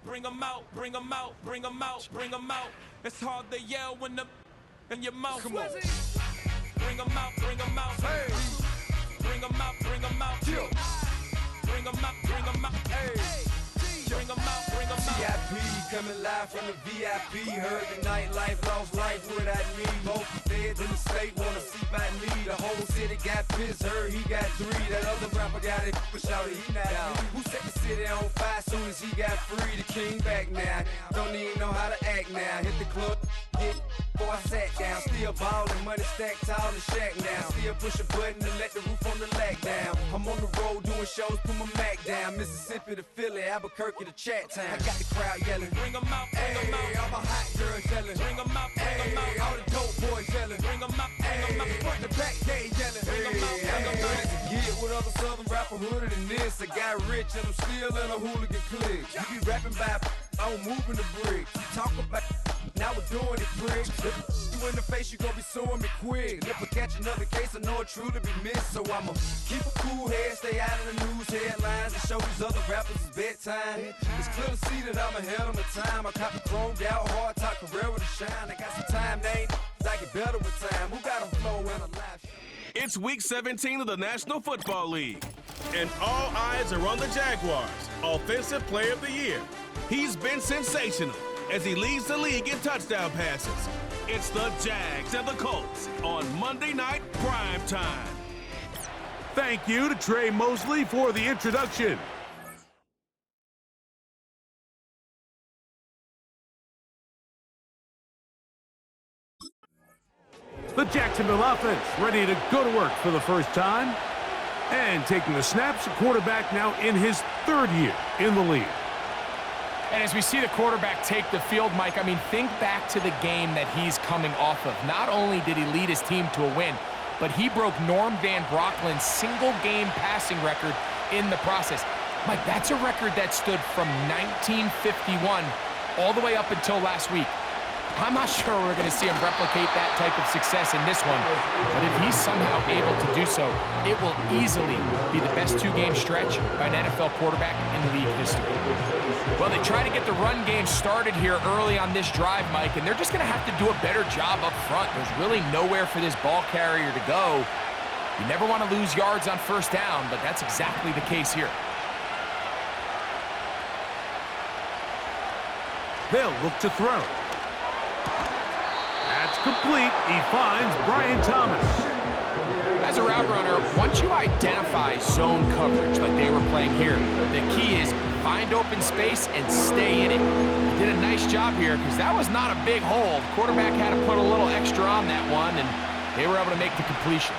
Bring 'em out, bring 'em out, bring 'em out, bring 'em out. It's hard to yell when the in your mouth. Come on. Bring 'em out, bring 'em out. Hey. Bring 'em out, bring 'em out. Yeah. Bring 'em out, bring 'em out. Hey. Bring 'em out, bring 'em out. VIP coming live from the VIP. Heard the nightlife, lost life without me. Most feds in the state wanna see by me. The whole city got pissed, heard he got 3. That other rapper got it, but shouted he not me. Who set the city on fire soon as he got free? The king back now, don't even know how to act now. Hit the club, hit before I sat down. Still ballin', money stacked tall in the shack now. Still push a button to let the roof on the lag down. I'm on the road doing shows, put my Mac down. Mississippi to Philly, Albuquerque to Chat Town. I got the crowd yelling, bring 'em out, bring 'em out. All my hot girls yelling, bring 'em out, bring 'em out. All the dope boys yelling, bring 'em out, bring 'em out. Front the back gate yelling, bring 'em out, bring 'em out. To get with other southern rapper hooded than this. I got rich and I'm still in a hooligan clique. You be rapping by, I'm moving the bricks. Talk about, now we're doing it, pricks. You in the face, you gon' be suing me quick. If I catch another case, I know it truly be missed. So I'ma keep a cool head, stay out of the news headlines, and show these other rappers it's bedtime. It's clear to see that I'm ahead of my time. I cop a chromed out, hard top career with a shine. I got some time, they ain't I get better with time. Who got a flow and a life? It's week 17 of the National Football League, and all eyes are on the Jaguars' Offensive Player of the Year. He's been sensational as he leads the league in touchdown passes. It's the Jags and the Colts on Monday Night Prime Time. Thank you to Trey Mosley for the introduction. The Jacksonville offense ready to go to work for the first time. And taking the snaps, a quarterback now in his 3rd year in the league. And as we see the quarterback take the field, Mike, I mean, think back to the game that he's coming off of. Not only did he lead his team to a win, but he broke Norm Van Brocklin's single-game passing record in the process. Mike, that's a record that stood from 1951 all the way up until last week. I'm not sure we're going to see him replicate that type of success in this one, but if he's somehow able to do so, it will easily be the best 2-game stretch by an NFL quarterback in league history. Well, they try to get the run game started here early on this drive, Mike, and they're just going to have to do a better job up front. There's really nowhere for this ball carrier to go. You never want to lose yards on first down, but that's exactly the case here. They'll look to throw. That's complete. He finds Brian Thomas. As a route runner, once you identify zone coverage like they were playing here, the key is find open space and stay in it. He did a nice job here because that was not a big hole. The quarterback had to put a little extra on that one, and they were able to make the completion.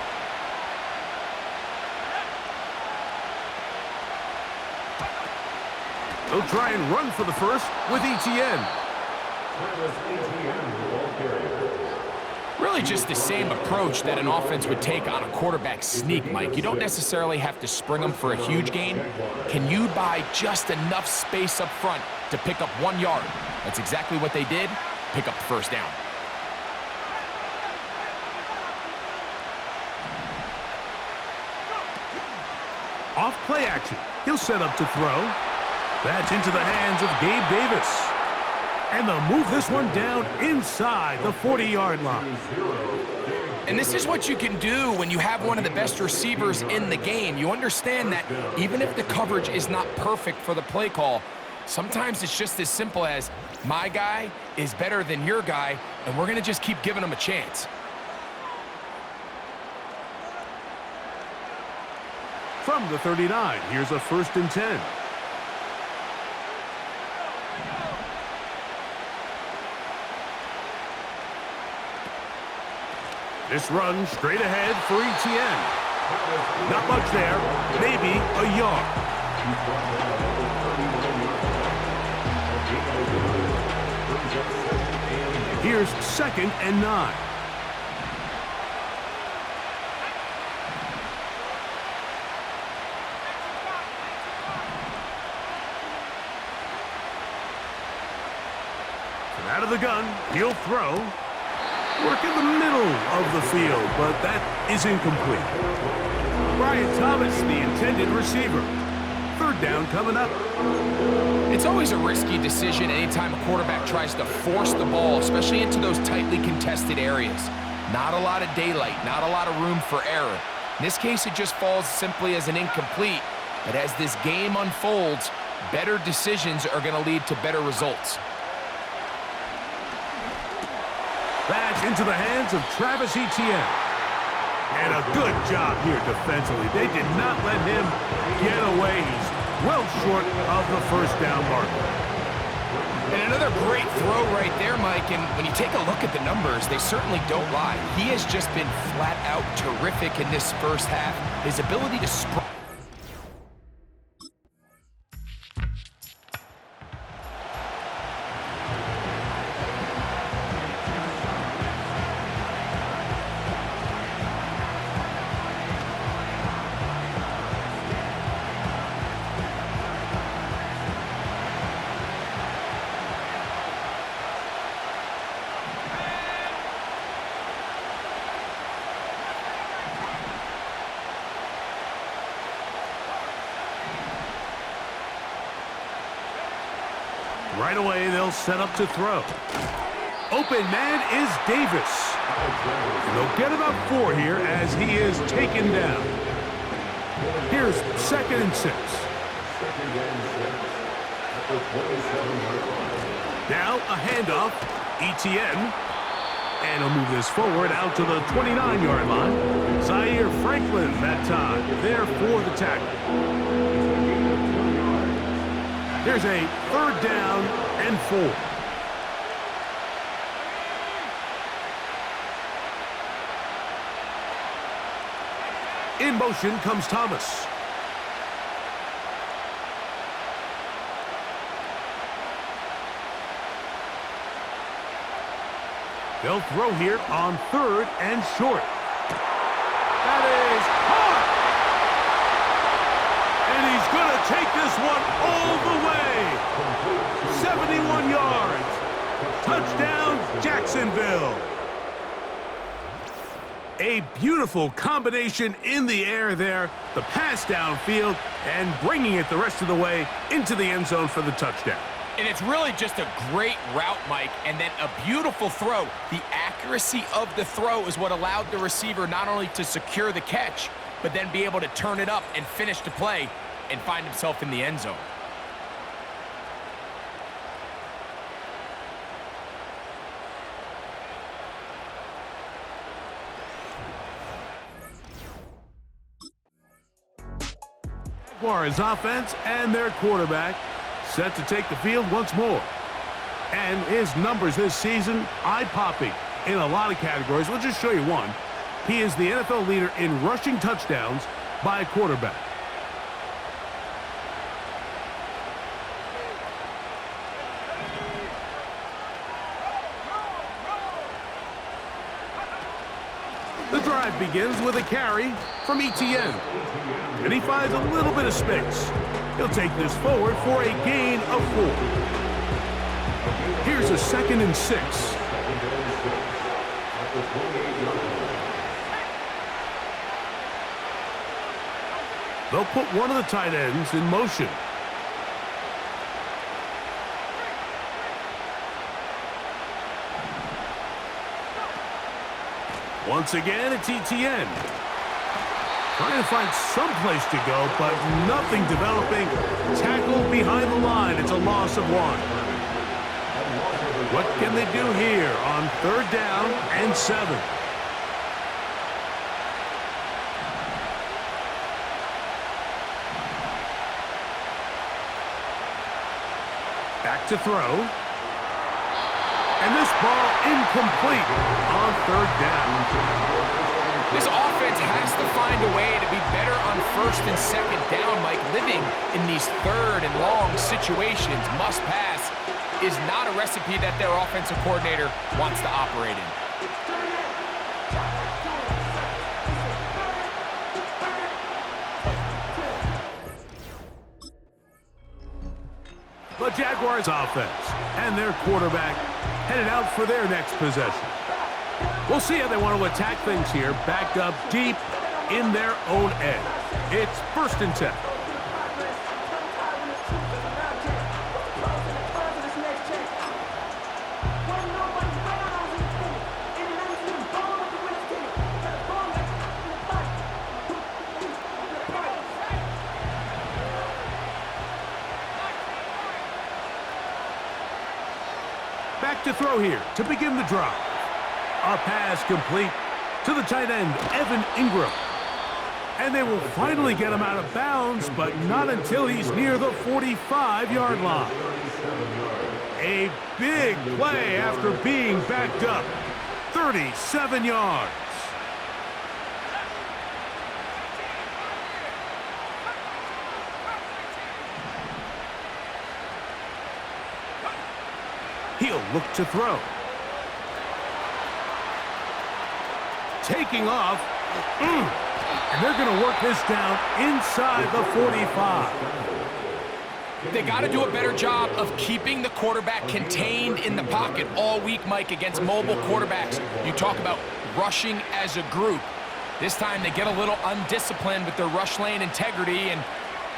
They'll try and run for the first with ETN. Really just the same approach that an offense would take on a quarterback sneak, Mike. You don't necessarily have to spring them for a huge gain. Can you buy just enough space up front to pick up 1 yard? That's exactly what they did. Pick up the first down. Off play action. He'll set up to throw. That's into the hands of Gabe Davis. And they'll move this one down inside the 40-yard line. And this is what you can do when you have one of the best receivers in the game. You understand that even if the coverage is not perfect for the play call, sometimes it's just as simple as my guy is better than your guy, and we're going to just keep giving him a chance. From the 39, here's a 1st and 10. This run straight ahead for ETN. Not much there, maybe a yard. Here's 2nd and 9. Out of the gun, he'll throw. Work in the middle of the field, but that is incomplete. Brian Thomas, the intended receiver. Third down coming up. It's always a risky decision anytime a quarterback tries to force the ball, especially into those tightly contested areas. Not a lot of daylight, not a lot of room for error. In this case, it just falls simply as an incomplete. But as this game unfolds, better decisions are going to lead to better results. That's into the hands of Travis Etienne. And a good job here defensively. They did not let him get away. He's well short of the first down marker. And another great throw right there, Mike. And when you take a look at the numbers, they certainly don't lie. He has just been flat out terrific in this first half. His ability to spread. Right away, they'll set up to throw. Open man is Davis. And they'll get about 4 here as he is taken down. Here's 2nd and 6. Now a handoff. Etienne. And he'll move this forward out to the 29-yard line. Zaire Franklin that time. There for the tackle. Here's a 3rd down and 4. In motion comes Thomas. They'll throw here on 3rd and short. That is caught! And he's going to take this one all the way. 71 yards. Touchdown, Jacksonville. A beautiful combination in the air there. The pass downfield and bringing it the rest of the way into the end zone for the touchdown. And it's really just a great route, Mike, and then a beautiful throw. The accuracy of the throw is what allowed the receiver not only to secure the catch, but then be able to turn it up and finish the play and find himself in the end zone. Jaguars offense and their quarterback set to take the field once more. And his numbers this season, eye-popping in a lot of categories. We'll just show you one. He is the NFL leader in rushing touchdowns by a quarterback. The drive begins with a carry from Etienne. And he finds a little bit of space. He'll take this forward for a gain of 4. Here's a 2nd and 6. They'll put one of the tight ends in motion. Once again, it's Etienne. Trying to find some place to go, but nothing developing. Tackled behind the line. It's a loss of 1. What can they do here on 3rd down and 7? Back to throw. And this ball incomplete on 3rd down. This offense has to find a way to be better on 1st and 2nd down, Mike. Living in these 3rd and long situations, must pass, is not a recipe that their offensive coordinator wants to operate in. The Jaguars offense and their quarterback headed out for their next possession. We'll see how they want to attack things here, backed up deep in their own end. It's 1st and 10. Back to throw here to begin the drive. A pass complete to the tight end, Evan Ingram. And they will finally get him out of bounds, but not until he's near the 45-yard line. A big play after being backed up. 37 yards. He'll look to throw. Taking off. And they're going to work this down inside the 45. They got to do a better job of keeping the quarterback contained in the pocket all week, Mike, against mobile quarterbacks. You talk about rushing as a group. This time they get a little undisciplined with their rush lane integrity, and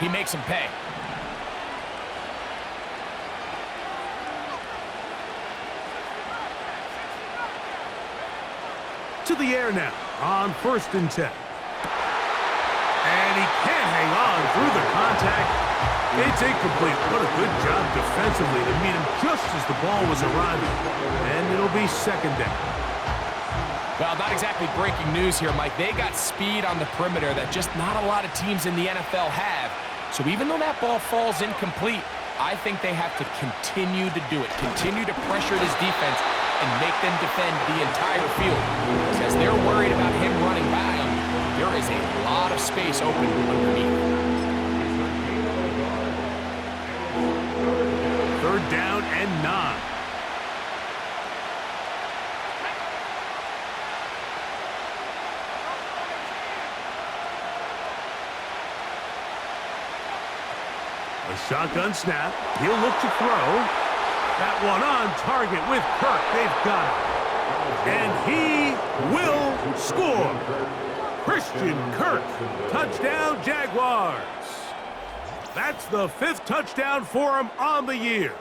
he makes them pay. To the air now on 1st and 10. And he can't hang on through the contact. It's incomplete. What a good job defensively to meet him just as the ball was arriving. And it'll be 2nd down. Well, not exactly breaking news here, Mike. They got speed on the perimeter that just not a lot of teams in the NFL have. So even though that ball falls incomplete, I think they have to continue to do it. Continue to pressure this defense and make them defend the entire field. Because they're worried about him running by them, there is a lot of space open underneath. 3rd down and 9. A shotgun snap. He'll look to throw. That one on target with Kirk. They've got it. And he will score. Christian Kirk. Touchdown, Jaguars. That's the 5th touchdown for him on the year.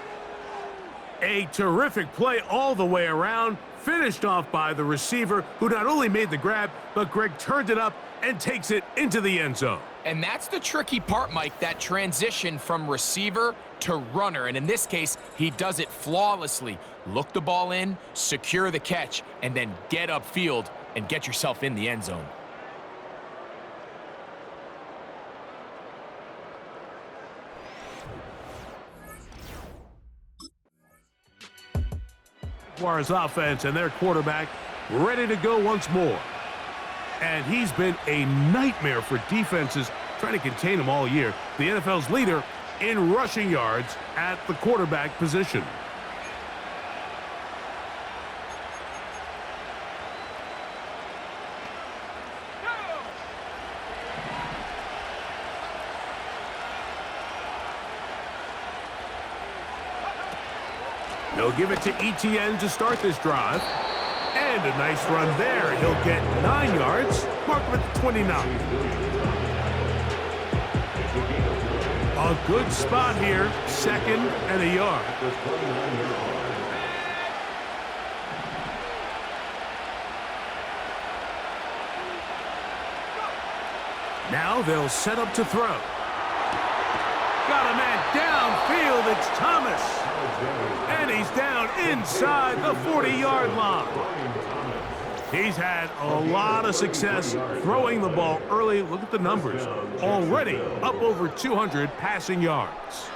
A terrific play all the way around. Finished off by the receiver, who not only made the grab, but Greg turned it up and takes it into the end zone. And that's the tricky part, Mike, that transition from receiver to runner. And in this case, he does it flawlessly. Look the ball in, secure the catch, and then get upfield and get yourself in the end zone. Jaguars offense and their quarterback ready to go once more. And he's been a nightmare for defenses trying to contain him all year. The NFL's leader in rushing yards at the quarterback position. They'll give it to Etienne to start this drive. And a nice run there. He'll get 9 yards. Mark him at the 29. A good spot here. 2nd and a yard. Now they'll set up to throw. Got a man downfield. It's Thomas. And he's down inside the 40-yard line. He's had a lot of success throwing the ball early. Look at the numbers. Already up over 200 passing yards.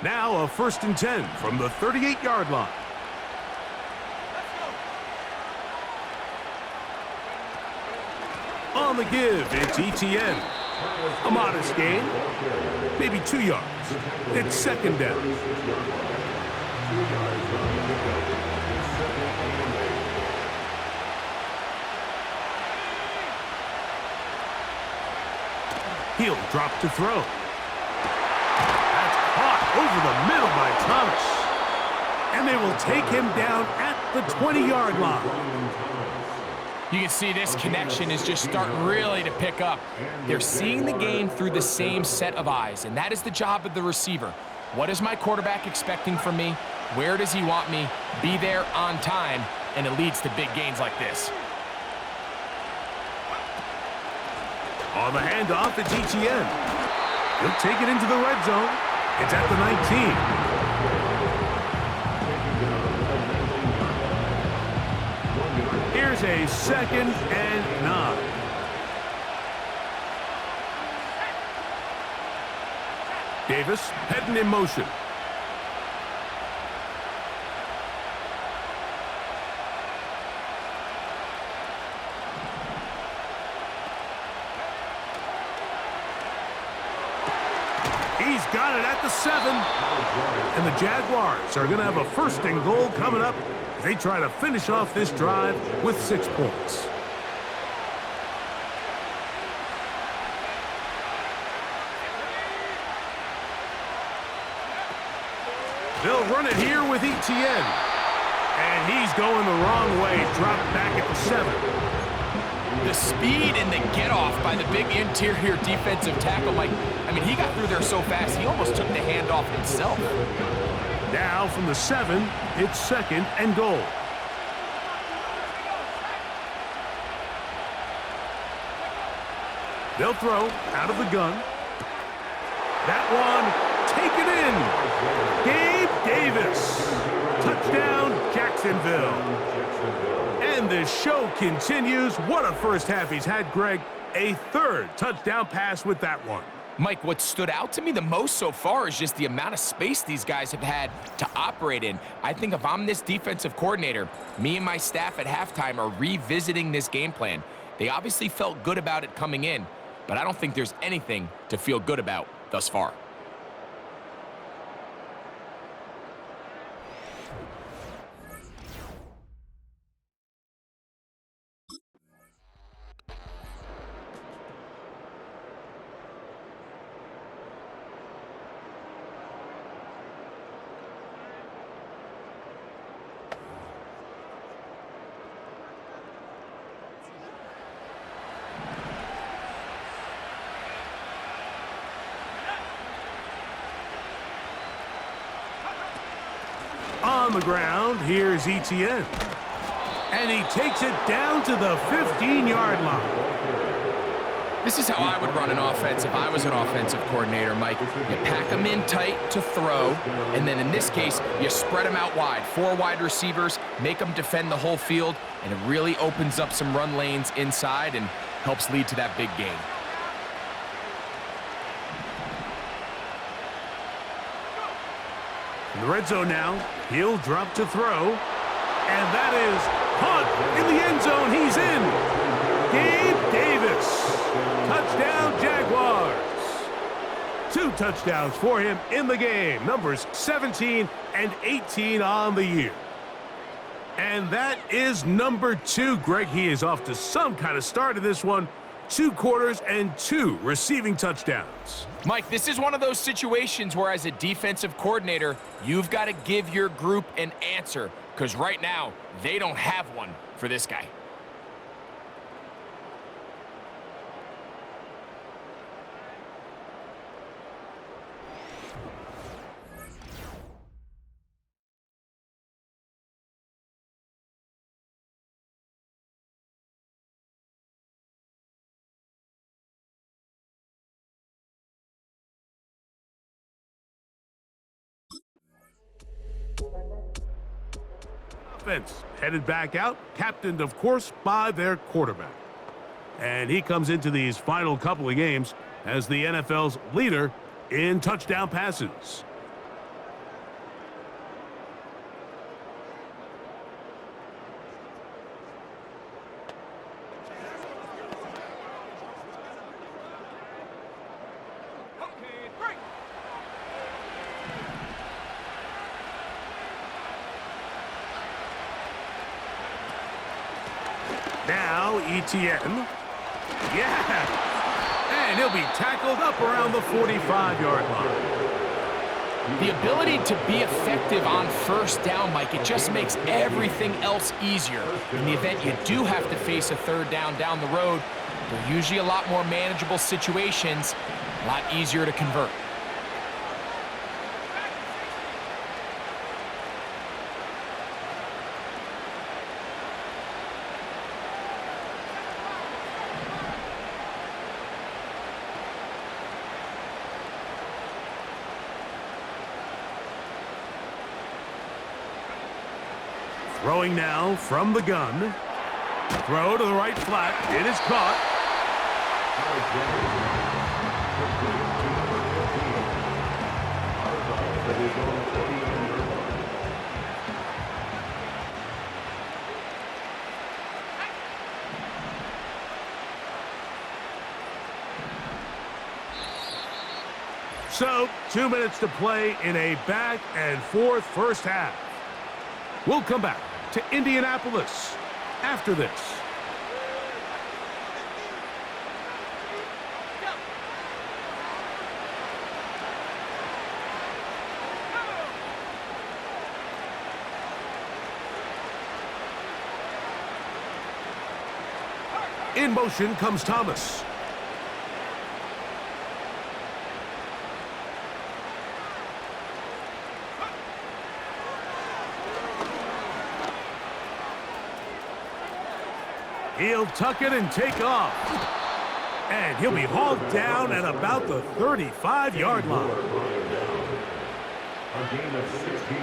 Now a 1st and 10 from the 38-yard line. On the give, it's Etienne. A modest gain, maybe 2 yards. It's 2nd down. He'll drop to throw. That's caught over the middle by Thomas. And they will take him down at the 20-yard line. You can see this connection is just starting really to pick up. They're seeing the game through the same set of eyes, and that is the job of the receiver. What is my quarterback expecting from me? Where does he want me? Be there on time, and it leads to big gains like this. On the handoff, it's Etienne. He'll take it into the red zone. It's at the 19. Here's a 2nd and 9. Davis heading in motion. He's got it at the 7. And the Jaguars are going to have a 1st and goal coming up. They try to finish off this drive with 6 points. They'll run it here with Etienne. And he's going the wrong way. Dropped back at the 7. The speed and the get-off by the big interior defensive tackle, Mike. I mean, he got through there so fast, he almost took the handoff himself. Now from the 7, it's 2nd and goal. They'll throw out of the gun. That one taken in. Gabe Davis. Touchdown, Jacksonville. And the show continues. What a first half he's had, Greg. A 3rd touchdown pass with that one. Mike, what stood out to me the most so far is just the amount of space these guys have had to operate in. I think if I'm this defensive coordinator, me and my staff at halftime are revisiting this game plan. They obviously felt good about it coming in, but I don't think there's anything to feel good about thus far. On the ground, here's Etienne. And he takes it down to the 15-yard line. This is how I would run an offense if I was an offensive coordinator, Mike. You pack them in tight to throw, and then in this case, you spread them out wide. 4 wide receivers, make them defend the whole field, and it really opens up some run lanes inside and helps lead to that big gain. In the red zone now, he'll drop to throw. And that is Hunt in the end zone. He's in. Gabe Davis. Touchdown, Jaguars. 2 touchdowns for him in the game. Numbers 17 and 18 on the year. And that is number 2. Greg, he is off to some kind of start in this one. 2 quarters and 2 receiving touchdowns. Mike, this is one of those situations where as a defensive coordinator, you've got to give your group an answer, because right now, they don't have one for this guy. Offense headed back out, captained, of course, by their quarterback. And he comes into these final couple of games as the NFL's leader in touchdown passes. Now Etienne. Yeah. And he'll be tackled up around the 45-yard line. The ability to be effective on first down, Mike, it just makes everything else easier. In the event you do have to face a third down the road, they're usually a lot more manageable situations, a lot easier to convert. Throwing now from the gun. Throw to the right flat. It is caught. So, 2 minutes to play in a back-and-forth first half. We'll come back to Indianapolis after this. In motion comes Thomas. He'll tuck it and take off. And he'll be hauled down at about the 35-yard line.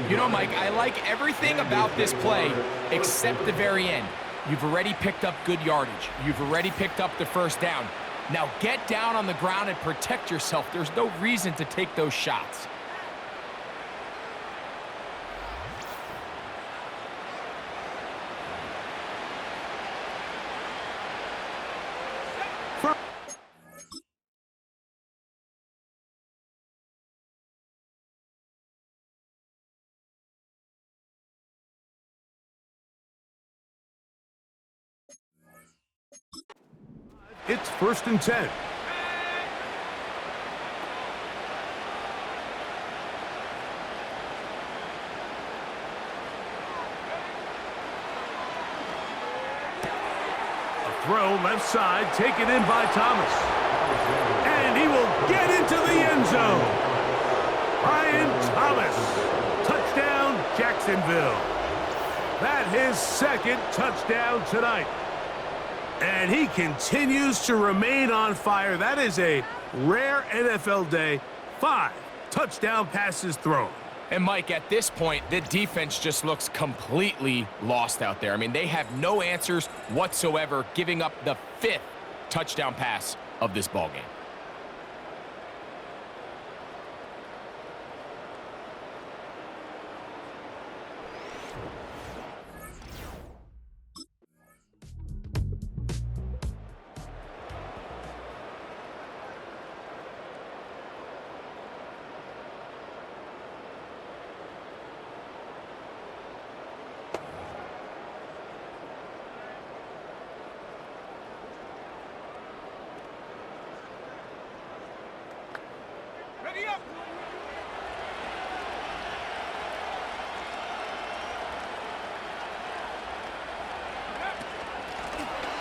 You know, Mike, I like everything about this play except the very end. You've already picked up good yardage. You've already picked up the first down. Now get down on the ground and protect yourself. There's no reason to take those shots. It's 1st and 10. A throw left side, taken in by Thomas. And he will get into the end zone. Brian Thomas. Touchdown, Jacksonville. That's his second touchdown tonight. And he continues to remain on fire. That is a rare NFL day. 5 touchdown passes thrown. And, Mike, at this point, the defense just looks completely lost out there. I mean, they have no answers whatsoever, giving up the 5th touchdown pass of this ballgame.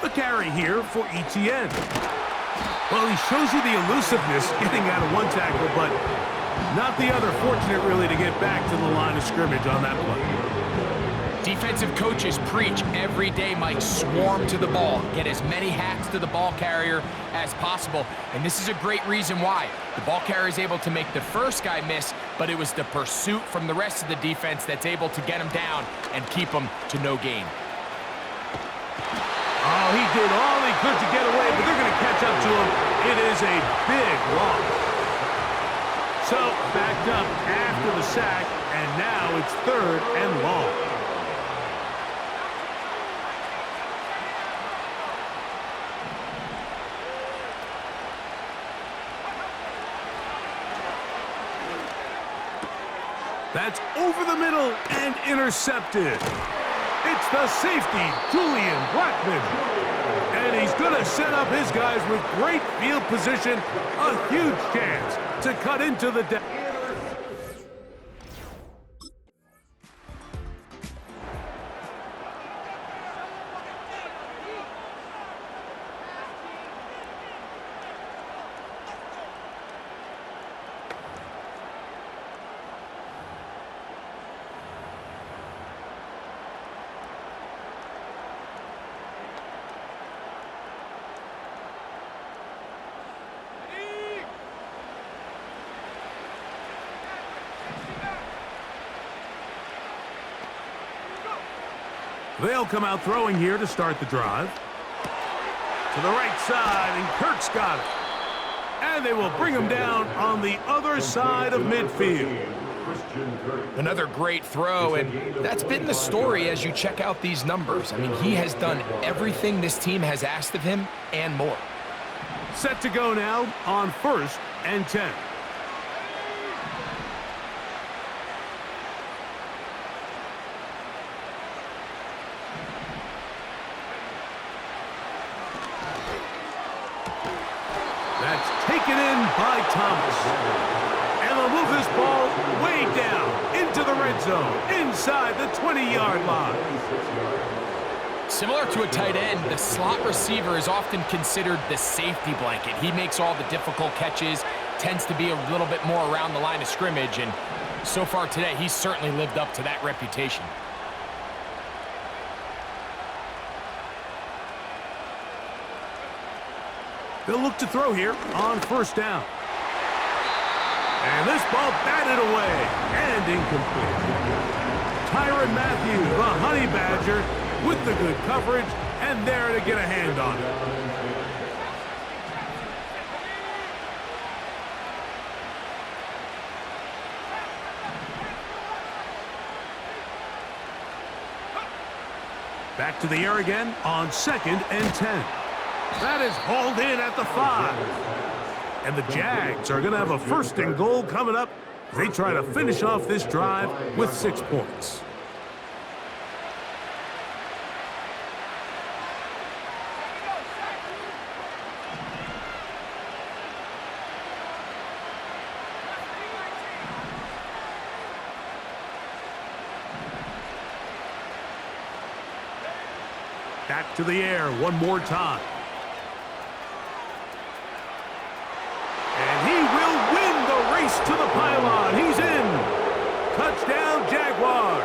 The carry here for ETN. Well, he shows you the elusiveness getting out of one tackle, but not the other. Fortunate, really, to get back to the line of scrimmage on that play. Defensive coaches preach every day, Mike, swarm to the ball. Get as many hacks to the ball carrier as possible. And this is a great reason why. The ball carrier is able to make the first guy miss, but it was the pursuit from the rest of the defense that's able to get him down and keep him to no gain. Oh, he did all he could to get away, but they're going to catch up to him. It is a big loss. So, backed up after the sack, and now it's 3rd and long. That's over the middle and intercepted. It's the safety, Julian Blackman. And he's going to set up his guys with great field position. A huge chance to cut into the deck. They'll come out throwing here to start the drive. To the right side, and Kirk's got it. And they will bring him down on the other side of midfield. Another great throw, and that's been the story as you check out these numbers. I mean, he has done everything this team has asked of him and more. Set to go now on 1st and 10. That's taken in by Thomas. And they'll move this ball way down into the red zone, inside the 20-yard line. Similar to a tight end, the slot receiver is often considered the safety blanket. He makes all the difficult catches, tends to be a little bit more around the line of scrimmage, and so far today, he's certainly lived up to that reputation. They'll look to throw here on 1st down. And this ball batted away and incomplete. Tyrann Mathieu, the Honey Badger, with the good coverage, and there to get a hand on it. Back to the air again on 2nd and 10. That is hauled in at the 5. And the Jags are going to have a 1st and goal coming up. They try to finish off this drive with 6 points. Back to the air one more time. And he will win the race to the pylon. He's in. Touchdown, Jaguars.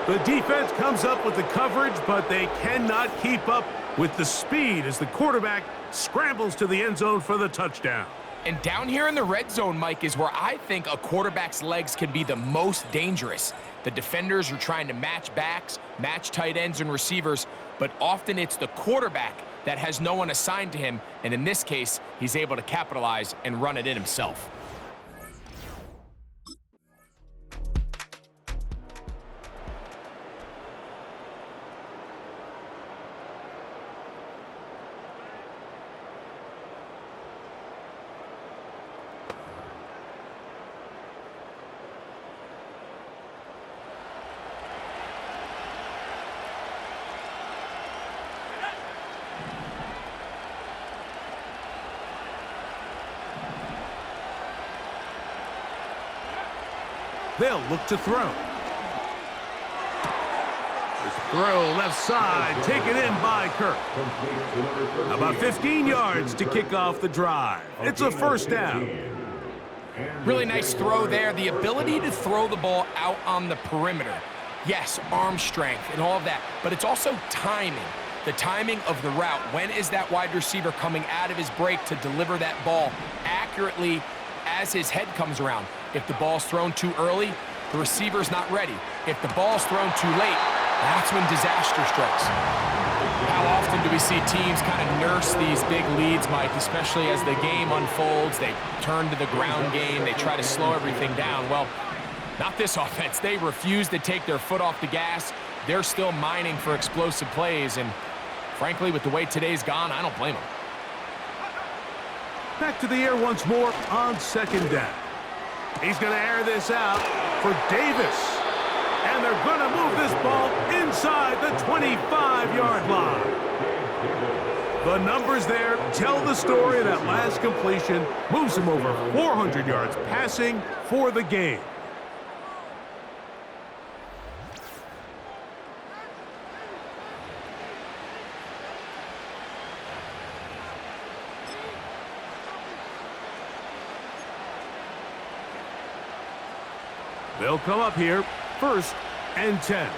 The defense comes up with the coverage, but they cannot keep up with the speed as the quarterback scrambles to the end zone for the touchdown. And down here in the red zone, Mike, is where I think a quarterback's legs can be the most dangerous. The defenders are trying to match backs, match tight ends and receivers, but often it's the quarterback that has no one assigned to him, and in this case, he's able to capitalize and run it in himself. They'll look to throw. This throw left side, taken in by Kirk. About 15 yards to kick off the drive. It's a 1st down. Really nice throw there. The ability to throw the ball out on the perimeter. Yes, arm strength and all of that, but it's also timing. The timing of the route. When is that wide receiver coming out of his break to deliver that ball accurately as his head comes around? If the ball's thrown too early, the receiver's not ready. If the ball's thrown too late, that's when disaster strikes. How often do we see teams kind of nurse these big leads, Mike, especially as the game unfolds? They turn to the ground game. They try to slow everything down. Well, not this offense. They refuse to take their foot off the gas. They're still mining for explosive plays, and frankly, with the way today's gone, I don't blame them. Back to the air once more on 2nd down. He's going to air this out for Davis. And they're going to move this ball inside the 25-yard line. The numbers there tell the story of that last completion. Moves him over 400 yards passing for the game. They'll come up here, 1st and 10.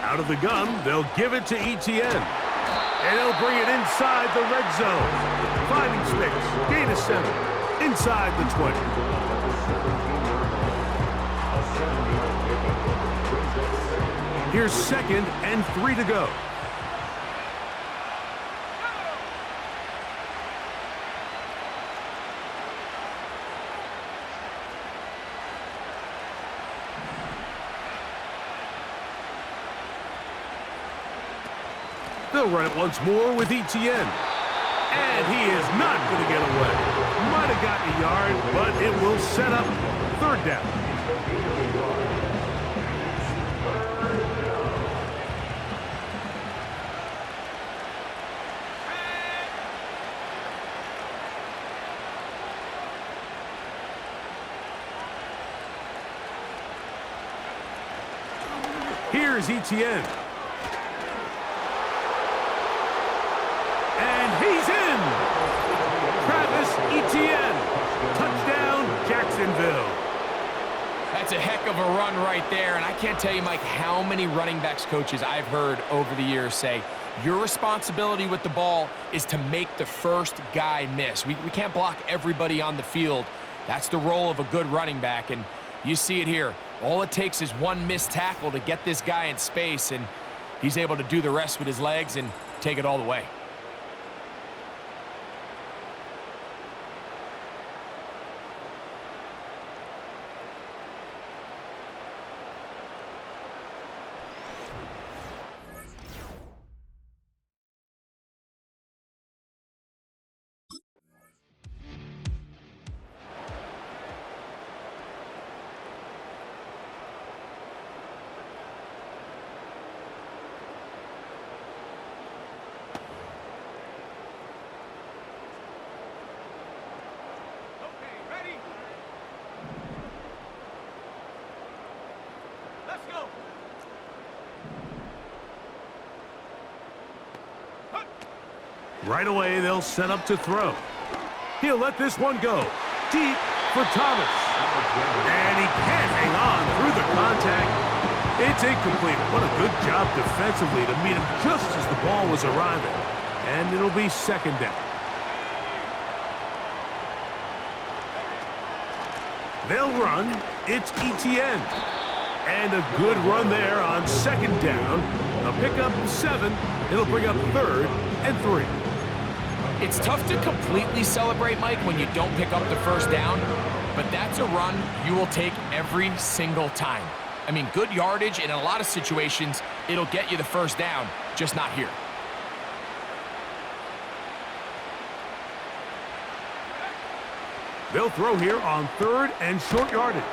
Out of the gun, they'll give it to Etienne. And they'll bring it inside the red zone. Finding space, gain of 7, inside the 20. Here's 2nd and 3 to go. They'll run it once more with Etienne. And he is not going to get away. Might have gotten a yard, but it will set up 3rd down. Here's Etienne. He's in! Travis Etienne. Touchdown, Jacksonville. That's a heck of a run right there, and I can't tell you, Mike, how many running backs coaches I've heard over the years say, your responsibility with the ball is to make the first guy miss. We can't block everybody on the field. That's the role of a good running back, and you see it here. All it takes is one missed tackle to get this guy in space, and he's able to do the rest with his legs and take it all the way. Right away, they'll set up to throw. He'll let this one go. Deep for Thomas. And he can't hang on through the contact. It's incomplete. What a good job defensively to meet him just as the ball was arriving. And it'll be 2nd down. They'll run. It's Etienne. And a good run there on 2nd down. A pickup 7. It'll bring up 3rd and 3. It's tough to completely celebrate, Mike, when you don't pick up the 1st down, but that's a run you will take every single time. I mean, good yardage, and in a lot of situations, it'll get you the 1st down, just not here. They'll throw here on 3rd and short yardage.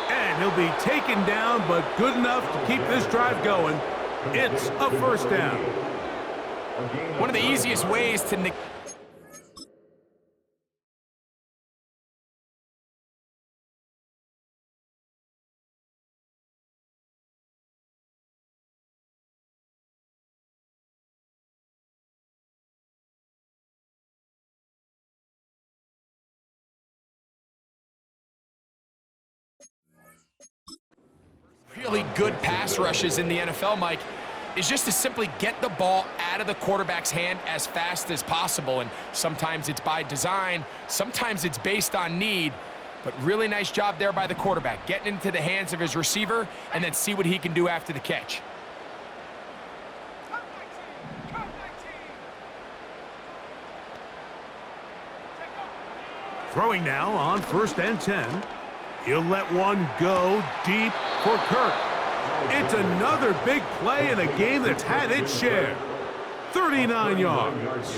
And he'll be taken down, but good enough to keep this drive going. It's a 1st down. One of the easiest ways to really good pass rushes in the NFL, Mike, is just to simply get the ball out of the quarterback's hand as fast as possible. And sometimes it's by design, sometimes it's based on need, but really nice job there by the quarterback, getting into the hands of his receiver and then see what he can do after the catch. Throwing now on 1st and 10. He'll let one go deep for Kirk. It's another big play in a game that's had its share. 39 yards.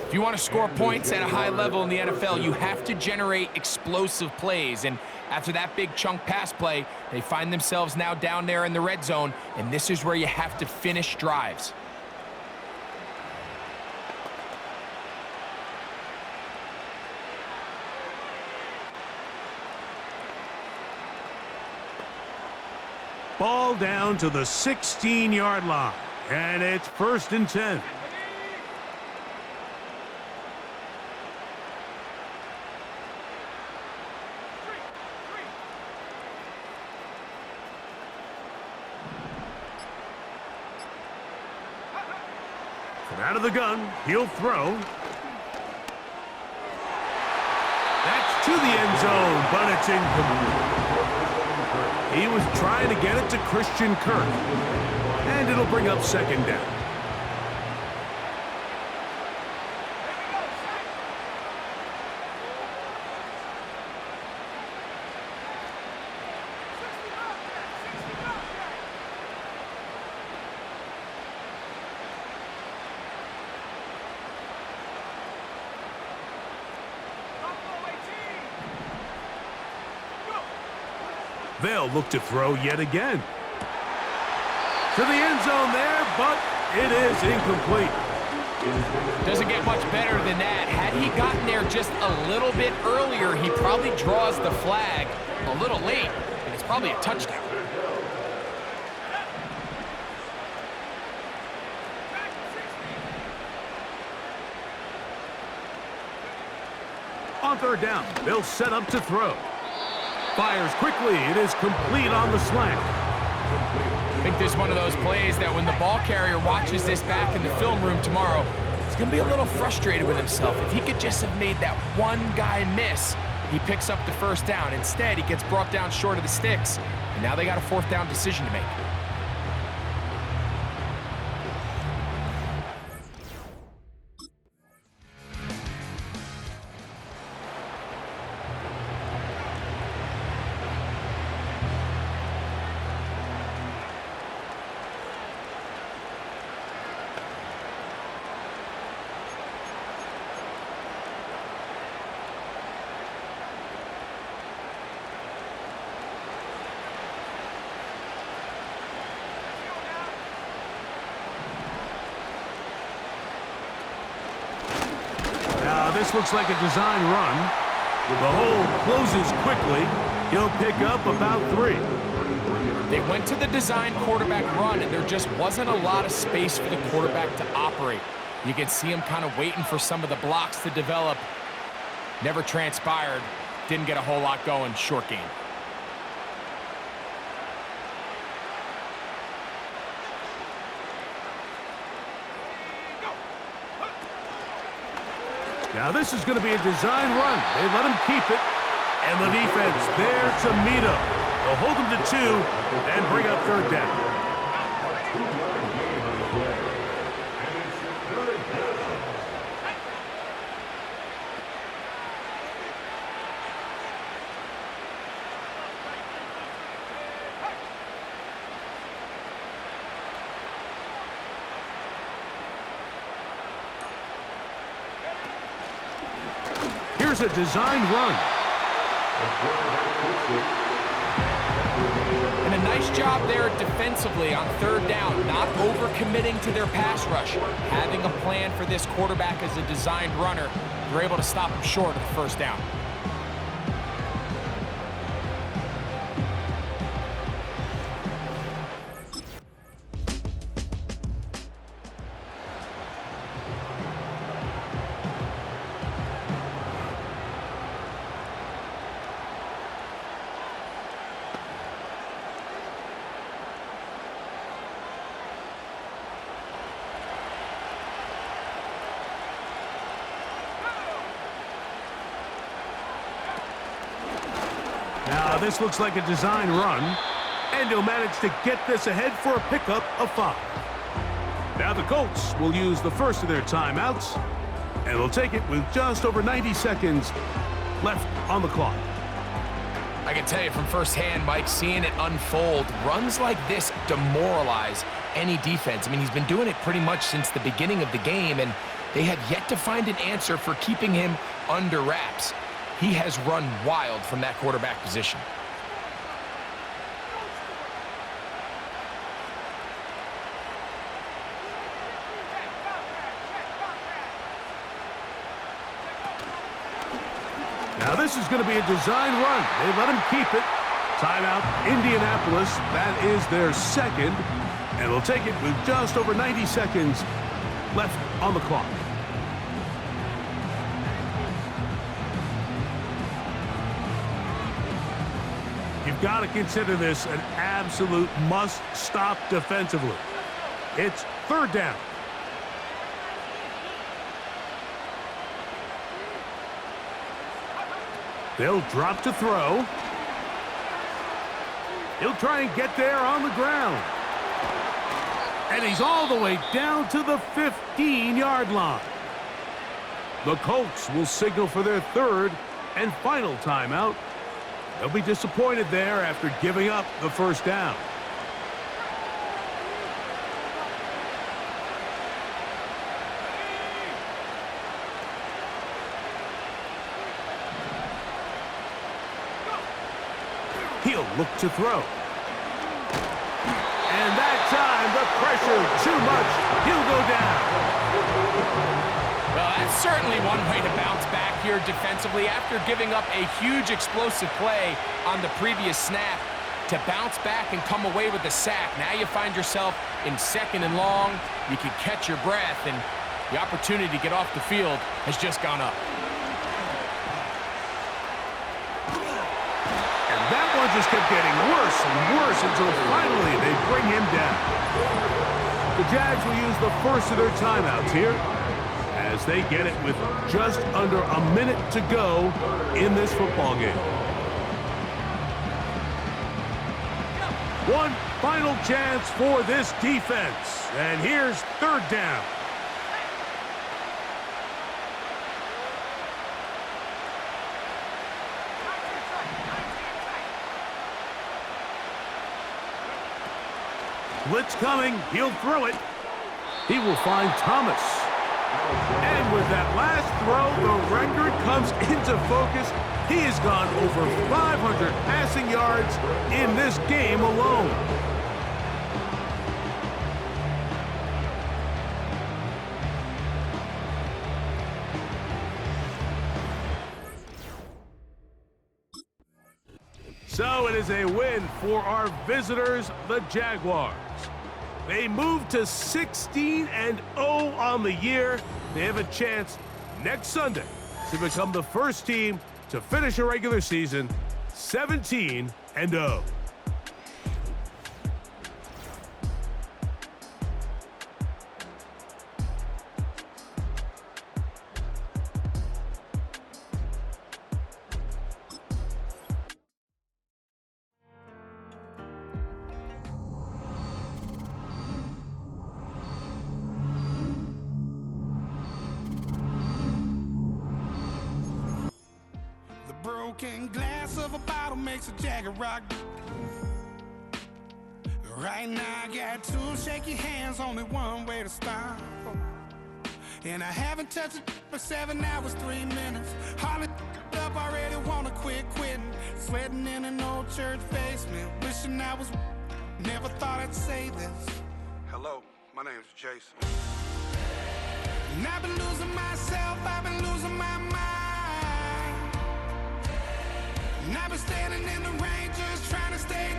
If you want to score points at a high level in the NFL, you have to generate explosive plays. And after that big chunk pass play, they find themselves now down there in the red zone, and this is where you have to finish drives. Ball down to the 16-yard line, and it's 1st and 10. From out of the gun, he'll throw. That's to the end zone, but it's incomplete. He was trying to get it to Christian Kirk, and it'll bring up 2nd down. They'll look to throw yet again. To the end zone there, but it is incomplete. Doesn't get much better than that. Had he gotten there just a little bit earlier, he probably draws the flag a little late, and it's probably a touchdown. On 3rd down, they'll set up to throw. Fires quickly. It is complete on the slant. I think this is one of those plays that when the ball carrier watches this back in the film room tomorrow, he's going to be a little frustrated with himself. If he could just have made that one guy miss, he picks up the 1st down. Instead, he gets brought down short of the sticks, and now they got a 4th down decision to make. This looks like a design run. The hole closes quickly. He'll pick up about 3. They went to the design quarterback run, and there just wasn't a lot of space for the quarterback to operate. You can see him kind of waiting for some of the blocks to develop. Never transpired. Didn't get a whole lot going. Short game. Now this is going to be a design run. They let him keep it. And the defense there to meet him. They'll hold him to 2 and bring up 3rd down. Here's a design run. And a nice job there defensively on 3rd down, not overcommitting to their pass rush. Having a plan for this quarterback as a designed runner, they're able to stop him short of the 1st down. Now this looks like a design run, and he'll manage to get this ahead for a pickup of 5. Now the Colts will use the first of their timeouts, and they'll take it with just over 90 seconds left on the clock. I can tell you from firsthand, Mike, seeing it unfold, runs like this demoralize any defense. I mean, he's been doing it pretty much since the beginning of the game, and they had yet to find an answer for keeping him under wraps. He has run wild from that quarterback position. Now this is going to be a design run. They let him keep it. Timeout, Indianapolis. That is their second. And they'll take it with just over 90 seconds left on the clock. You've got to consider this an absolute must-stop defensively. It's third down. They'll drop to throw. He'll try and get there on the ground. And he's all the way down to the 15-yard line. The Colts will signal for their third and final timeout. They'll be disappointed there after giving up the first down. He'll look to throw. And that time, the pressure too much. He'll go down. Well, that's certainly one way to bounce back here defensively after giving up a huge explosive play on the previous snap. To bounce back and come away with a sack. Now you find yourself in second and long. You can catch your breath, and the opportunity to get off the field has just gone up. That one just kept getting worse and worse until finally they bring him down. The Jags will use the first of their timeouts here as they get it with just under a minute to go in this football game. One final chance for this defense, and here's third down. Blitz coming. He'll throw it. He will find Thomas. And with that last throw, the record comes into focus. He has gone over 500 passing yards in this game alone. So it is a win for our visitors, the Jaguars. They move to 16-0 on the year. They have a chance next Sunday to become the first team to finish a regular season 17-0. Broken glass of a bottle makes a Jagger rock. Right now I got two shaky hands, only one way to stop. And I haven't touched it for 7 hours, 3 minutes. Hardly up, already wanna quit quitting. Sweating in an old church basement, wishing I was. Never thought I'd say this. Hello, my name's Jason. And I've been losing myself, I've been losing my mind. And I've been standing in the rain just trying to stay.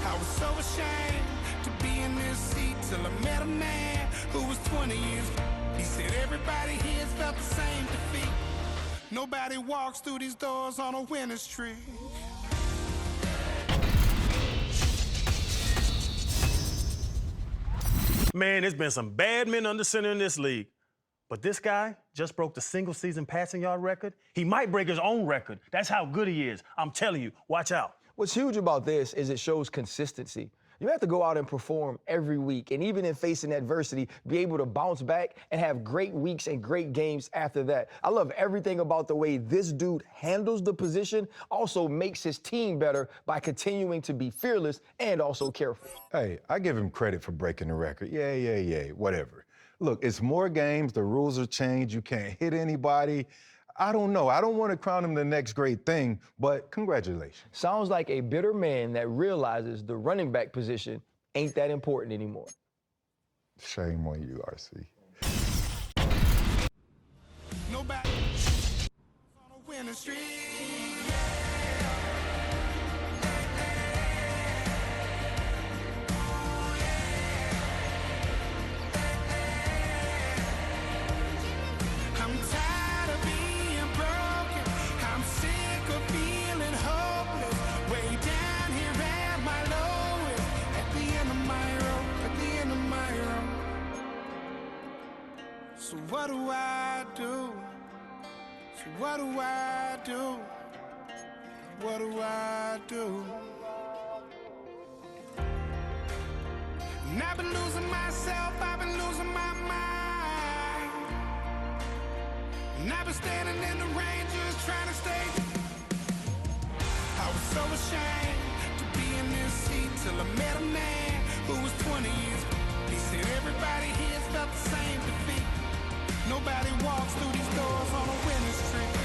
I was so ashamed to be in this seat till I met a man who was 20 years. He said everybody here has felt the same defeat. Nobody walks through these doors on a winning streak. Man, there's been some bad men under center in this league. But this guy just broke the single-season passing yard record. He might break his own record. That's how good he is. I'm telling you, watch out. What's huge about this is it shows consistency. You have to go out and perform every week, and even in facing adversity, be able to bounce back and have great weeks and great games after that. I love everything about the way this dude handles the position, also makes his team better by continuing to be fearless and also careful. Hey, I give him credit for breaking the record. Yeah, whatever. Look, it's more games. The rules are changed. You can't hit anybody. I don't know. I don't want to crown him the next great thing, but congratulations. Sounds like a bitter man that realizes the running back position ain't that important anymore. Shame on you, RC. Nobody on a winning streak. I'm tired of being broken. I'm sick of feeling hopeless. Way down here at my lowest. At the end of my rope. At the end of my rope. So what do I do? So what do I do? What do I do? And I've been losing myself, I've been losing my mind. And I've been standing in the rain just trying to stay. I was so ashamed to be in this seat till I met a man who was 20 years. He said everybody here felt the same defeat. Nobody walks through these doors on a winning streak.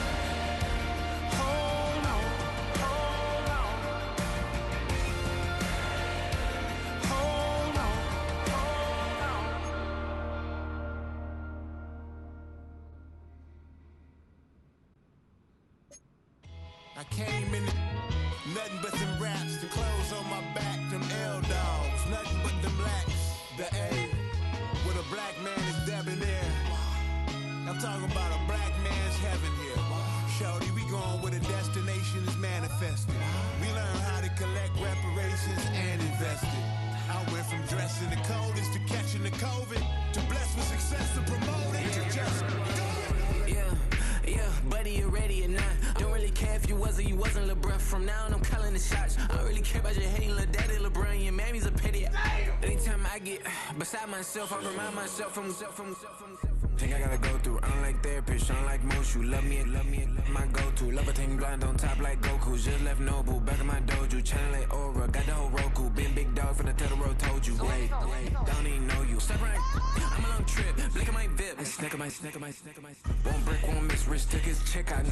Hold on, hold on. Hold on, hold on. I came in nothing but them raps, the clothes on my back, them L-dogs, nothing but them blacks. The A, with a black man is debonair. I'm talking about a black man's heaven here. Shorty, we going where the destination is manifested. We learn how to collect reparations and invest it. I went from dressing the coldest to catching the COVID, to blessed with success to promote it, to just do it. Yeah, buddy, you ready or not? Don't really care if you was or you wasn't LeBron. From now on, I'm calling the shots. I don't really care about your hating little daddy LeBron. Your mammy's a pity. Anytime I get beside myself, I remind myself from Think I gotta go through. I don't like therapists, I don't like most. You love me, my go-to. Love a team blind on top like Goku. Just left Noble, back in my dojo. Channel like Aura, got the whole Roku. Been big dog from the Tether Road, told you. Wait, don't even know you. Step right, I'm a long trip. Blick at my VIP. Snack of my. One brick, one miss, rich tickets, check out.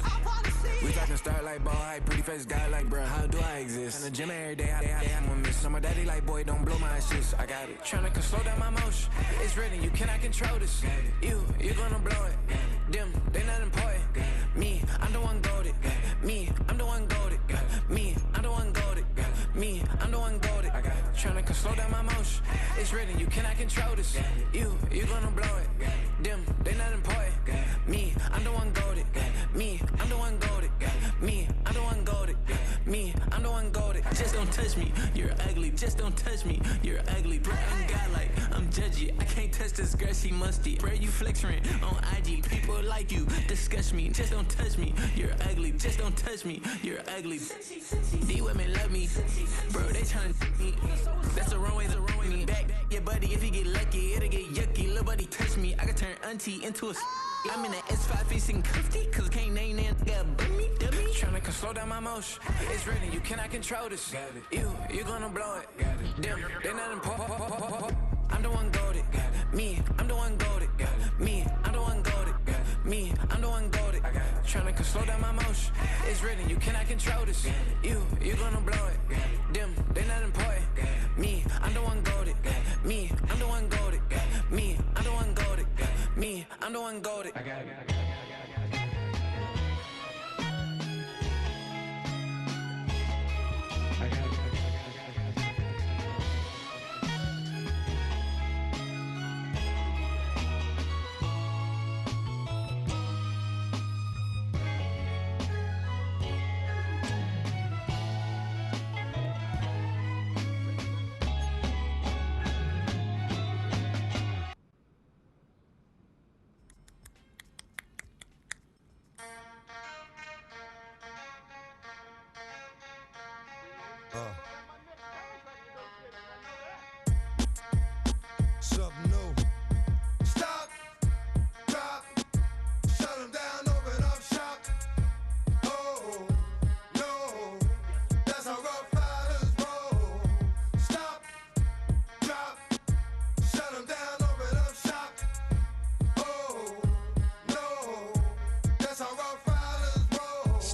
We talking start like ball hype, pretty face guy like bruh. How do I exist? In the gym every day, I'm gonna miss. So my daddy like, boy, don't blow my shit. I got it. Tryna slow down my motion. It's written, you cannot control this. You're gonna blow it. Them, they not important. Me, I'm the one goated. Me, I'm the one goated. Me, I'm the one goated. Me, I'm the one goated. Tryna slow down my motion. It's written, you cannot control this. You're gonna blow it. Them, they not important. Me, I'm the one goated. Me, I'm the one goated. Me, I'm the one goated. Me, I'm the one goated. Just don't touch me, you're ugly. Just don't touch me, you're ugly. Bro, I'm godlike, I'm judgy. I can't touch this girl, she musty. Bro, you flexing on IG. People like you disgust me. Just don't touch me, you're ugly. Just don't touch me, you're ugly. These women love me, bro. They tryna me. That's the wrong way, me. Back your buddy, if he get lucky, it'll get yucky. Little buddy touch me, I can turn auntie into a. I'm in the S5 facing cuffy, cause can't name that got me, dummy. Tryna slow down my motion. It's written, you cannot control this. You're gonna blow it. Them, they not important. I'm the one goated. Me, I'm the one goated. Me, I'm the one goated. Me, I'm the one goated. Tryna slow down my motion. It's written, you cannot control this. You're gonna blow it. Them, they not important. Me, I'm the one goated. Me, I'm the one goated. Me, I'm the one goated. Me, I'm the one goated. I got it. Something new. Stop, drop, shut 'em down, open up shop. Oh, no, that's how rough riders roll. Stop, drop, shut 'em down, open up shop.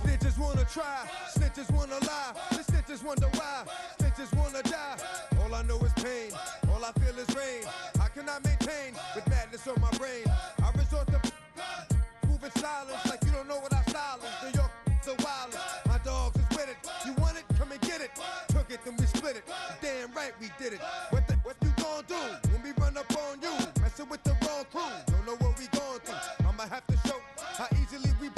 Snitches wanna try, snitches wanna lie. The snitches wonder why, snitches wanna die. All I know is pain, all I feel is rain. How can I maintain with madness on my brain? I resort to moving silence like you don't know what I style is. New York, the wildest. My dogs is with it. You want it? Come and get it. Took it, then we split it. Damn right we did it. What you gon' do when we run up on you? Messing with the wrong crew. Don't know what we going through. I'ma have to show how easily we.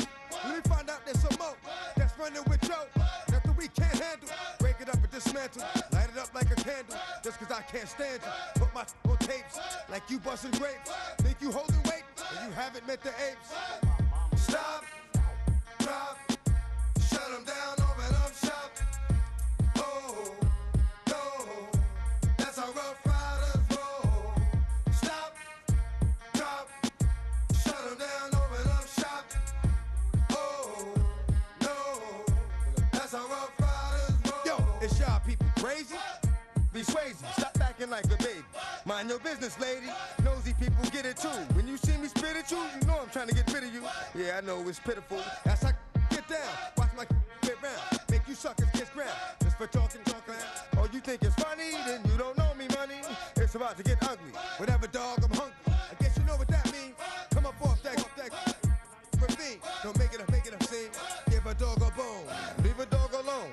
Let me find out there's some more that's running with Joe. Nothing we can't handle. Break it up and dismantle. Light it up like a candle. Just cause I can't stand you. Put my on tapes like you busting grapes. Think you holding weight and you haven't met the apes. Stop, drop, shut them down, open up shop. Oh, no, that's how Rough Riders roll. Stop, drop, shut them down, open up shop. Oh, no, that's how Rough Riders roll. Yo, it's y'all people crazy? Be Swayze, stop acting like a baby. Mind your business, lady. Nosy people get it too. When you see me spit at you, you know I'm trying to get rid of you. Yeah, I know it's pitiful. That's how get down. Watch my get round. Make you suckers kiss ground. Just for talking. Oh, you think it's funny? Then you don't know me, money. It's about to get ugly. Whatever, dog, I'm hungry. I guess you know what that means. Come up off that ravine. Don't make it a scene. Give a dog a bone. Leave a dog alone.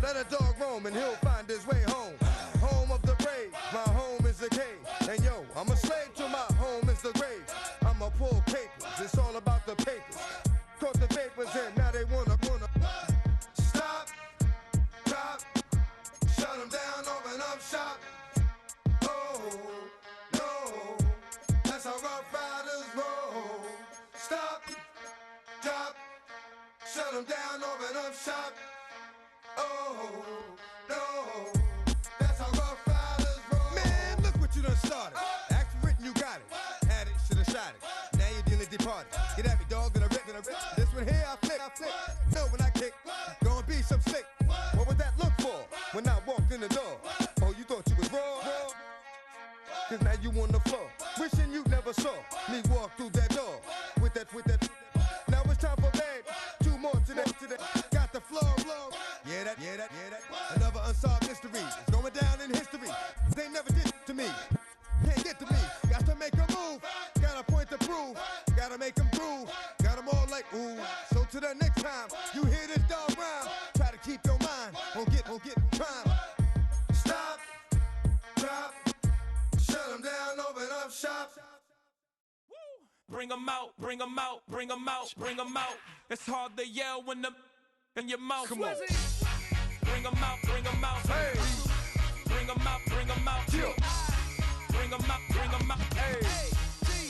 Let a dog roam and he'll find his way home. Home of the brave. My home is a cave. And yo, I'm a slave to my home is the grave. I'ma pull papers. It's all about the papers. Caught the papers in. Now they wanna. Stop. Drop. Shut them down. Open up shop. Oh, no. That's how Rough Riders roll. Stop. Drop. Shut them down. Open up shop. Oh, no. That's how Rough Riders roll. Man, look what you done started. Act written, you got it. Had it, shoulda shot it. Now you're dealing departed. Get at me, dog, and I rip. This one here, I flick. No, when I kick, gonna be some slick. What would that look for when I walked in the door? Oh, you thought you was raw? Cause now you on the floor. Wishing you never saw me walk through that door. With that. Now it's time for bed. 2 more today. Got the floor blown. Yeah, that. Another unsolved mystery. It's going down in history. They never did to me. Can't get to me. Got to make a move. Got a point to prove. Gotta make them prove. Got them all like, ooh. So to the next time you hear this dog rhyme, try to keep your mind on get crime. Stop. Drop. Shut them down. Open up shop. Bring them out, bring them out, bring them out, bring them out. It's hard to yell when the in your mouth. Come on. Bring them out, bring them out. Hey. Bring them out, bring them out. Yeah. Bring them out, bring them out. Hey.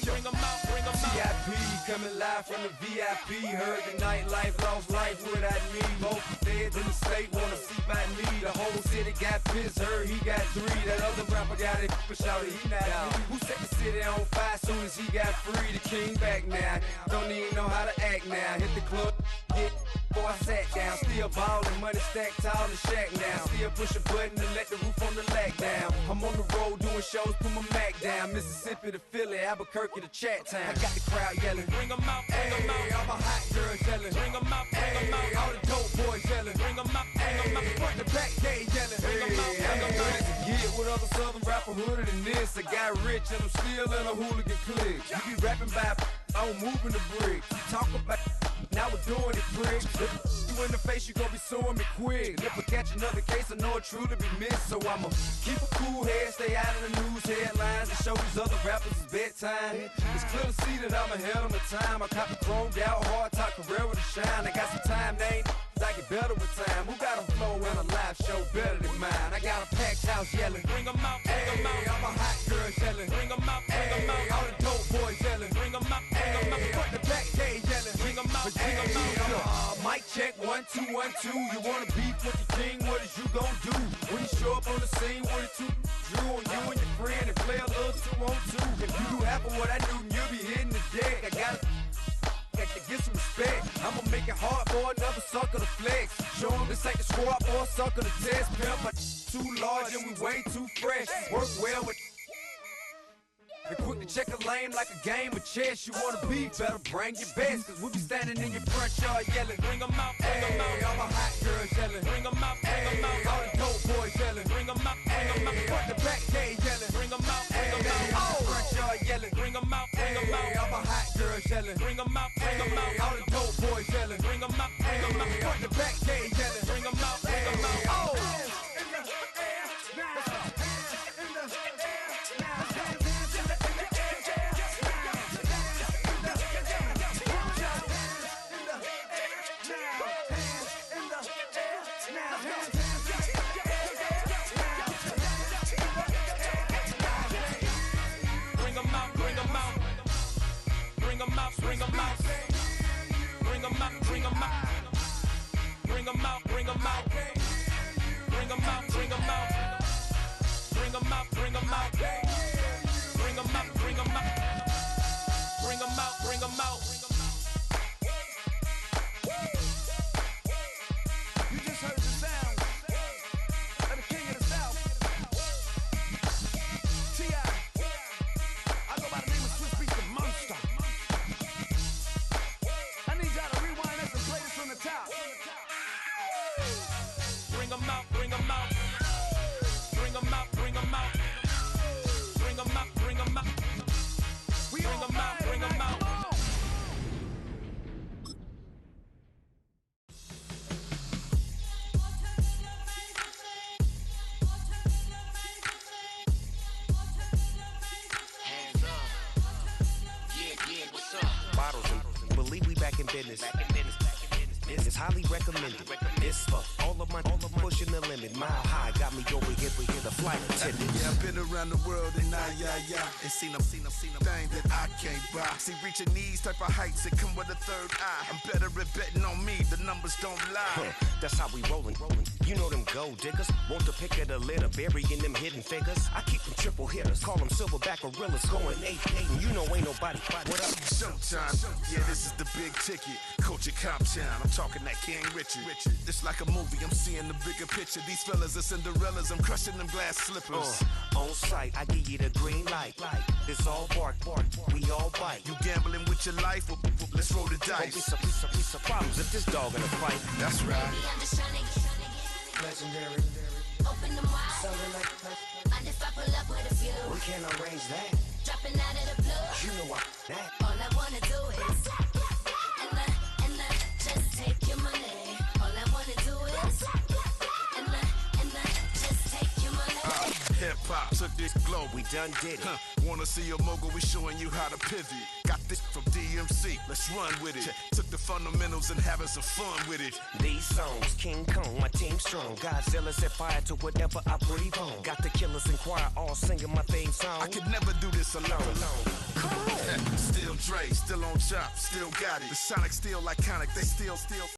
Bring them out, bring them out. VIP coming live from the VIP. Heard the nightlife, lost life without me. Most feds in the state wanna see by me. The whole city got pissed, heard he got 3. That other rapper got it, but shouted he not out. Who set the city on fire soon as he got free? The king back now. Don't even know how to act now. Hit the club, hit. Before I sat down, still ballin', money stacked tall in the shack now. Still push a button to let the roof on the lag down. I'm on the road doing shows, put my Mac down. Mississippi to Philly, Albuquerque to Chat Town. I got the crowd yelling, bring them out, bring them out. All my hot girls yelling, bring them out, bring them out. All the dope boys yelling, bring them out, bring them out. Front the back gate yelling, bring them out, bring them out. Yeah, with other southern rapper hooded than this. I got rich and I'm still in a hooligan clique. You be rapping by, I'm moving the bricks. You talk about, now we're doing it quick. You in the face, you gon' be suing me quick. If I catch another case, I know it truly be missed. So I'ma keep a cool head, stay out of the news headlines, and show these other rappers it's bedtime. It's clear to see that I'm ahead of my time. I copy chromed out, hard top career with a shine. I got some time, they ain't I get better with time. Who got a flow and a live show better than mine? I got a packed house yelling, bring them out, bring them out. I'm a hot girl yelling, bring them out, bring them out. All the dope boys yelling, bring them out, bring them out. Front the back gate yelling, bring them out, bring them out. Mic check, 1 2 1 2. You wanna beef with the king? What is you gon' do when you show up on the scene with a 2 Drew on you and your friend and play a little 2 on 2? If you do half of what I do, you'll be hitting the deck. I gotta get some respect. I'ma make it hard for another sucker to flex. Show him this ain't the squad or a sucker to test. Pimp, but too large and we way too fresh. Work well with They quick to check a lane like a game of chess. You wanna be better, bring your best. Cause we be standing in your front yard yelling. Bring 'em out, bring 'em out. All my hot girls yelling. Bring 'em out, bring 'em out. All the dope boys yelling. Bring 'em out, bring 'em out. Front the back gate yelling. Bring 'em out, bring 'em out. Front yard yelling. Bring 'em out, bring 'em out. All my hot girls yelling. Bring 'em out, bring 'em out. All the dope boys yelling. Bring 'em out, bring 'em out. Front the back gate yelling. Bring 'em out, bring 'em out. Bring 'em out, bring 'em out. Bring 'em out, bring 'em out. Bring 'em out, bring 'em out. Bring 'em out, bring 'em out. Bring 'em out, bring 'em out. Bring 'em out, bring 'em out. Bring 'em out, bring 'em out. Bring 'em out, bring 'em out. You just heard the sound of the king of the South. T.I. I go by the name of Swiss Beats the Monster. I need y'all to rewind this and play this from the top. Bring 'em out, bring 'em out. Bring 'em out, bring 'em out. Bring 'em out, bring 'em out. We Bring 'em out, bring 'em out. Bottles and believe we back in business. This is highly recommended. It's for all of my pushing the limit. Mile high got me over here for the flight attendant. Yeah, I've been around the world and and seen them thing that I can't buy. See, reaching these type of heights, it come with a third eye. I'm better at betting on me, the numbers don't lie. That's how we rollin'. You know them gold diggers. Want to pick of the litter, burying them hidden figures. I keep them triple hitters, call them silverback gorillas, going 8-8, and you know ain't nobody. What up? Showtime, yeah, this is the big ticket. Coach at Comptown, I'm talking that King Richard. It's like a movie, I'm seeing the bigger picture. These fellas are Cinderellas, I'm crushing them glass slippers. On sight, I give you the green light. It's all bark, we all bite. You gambling with your life? Well, let's roll the dice. Piece of problems if this dog in a fight. That's right. I'm just trying to get Legendary. open them wide. Something like And if I pull up with a few, we can't arrange that. dropping out of the blue. You know what? That. All I wanna do is and just take your money. All I wanna do is and just take your money. Hip hop took this globe. We done did it. Wanna see a mogul? We showing you how to pivot. Got this from DMC. Let's run with it. Took the fundamentals and having some fun with it. These songs, King Kong, my team strong. Godzilla set fire to whatever I breathe on. Got the killers in choir all singing my theme song. I could never do this alone. Come on. Still Dre, still on top, still got it. The Sonic still iconic. They still.